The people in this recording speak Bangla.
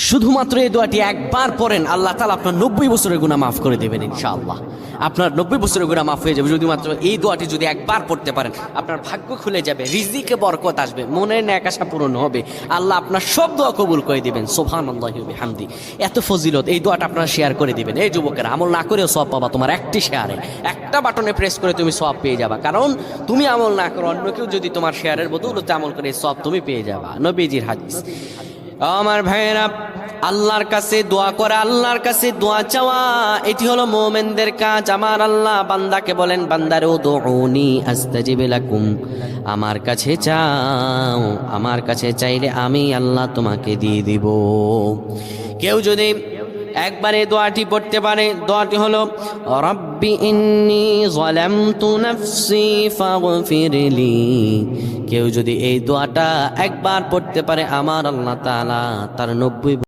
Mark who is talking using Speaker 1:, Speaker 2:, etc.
Speaker 1: শুধুমাত্র এই দোয়াটি একবার পড়েন, আল্লাহ তাআলা আপনার 90 বছরের গুনাহ মাফ করে দেবেন ইনশাআল্লাহ। আপনার 90 বছরের গুনাহ মাফ হয়ে যাবে যদি মাত্র এই দোয়াটি যদি একবার পড়তে পারেন। আপনার ভাগ্য খুলে যাবে, রিজিকে বরকত আসবে, মনের ন্যাক আশা পূরণ হবে, আল্লাহ আপনার সব দোয়া কবুল করে দিবেন। সুবহানাল্লাহি ওয়া বিহামদি। এত ফজিলত, এই দোয়াটা আপনারা শেয়ার করে দিবেন। এই যুবকেরা, আমল না করেও সওয়াব পাবা। তোমার একটি শেয়ারে, একটা বাটনে প্রেস করে তুমি সওয়াব পেয়ে যাবা। কারণ তুমি আমল না করো, অন্য কেউ যদি তোমার শেয়ারের বদৌলতে আমল করে, সওয়াব তুমি পেয়ে যাবা। নবীজির হাদিস। আমার ভাইয়েরা, আল্লাহর কাছে দোয়া করা, আল্লাহর কাছে দোয়া চাওয়া, এটি হলো মুমিনদের কাজ। আমার আল্লাহ বান্দাকে বলেন, বান্দারে উদউনি আস্তাজিব লাকুম, আমার কাছে চাও, আমার কাছে চাইলে আমি আল্লাহ তোমাকে দিয়ে দিব। কেউ যদি একবারে দোয়াটি পড়তে পারে, দোয়াটি হলো রব্বি ইন্নী যালামতু নাফসি ফাগফিরলি। কেউ যদি এই দোয়াটা একবার পড়তে পারে, আমার আল্লাহ তাআলা তার 90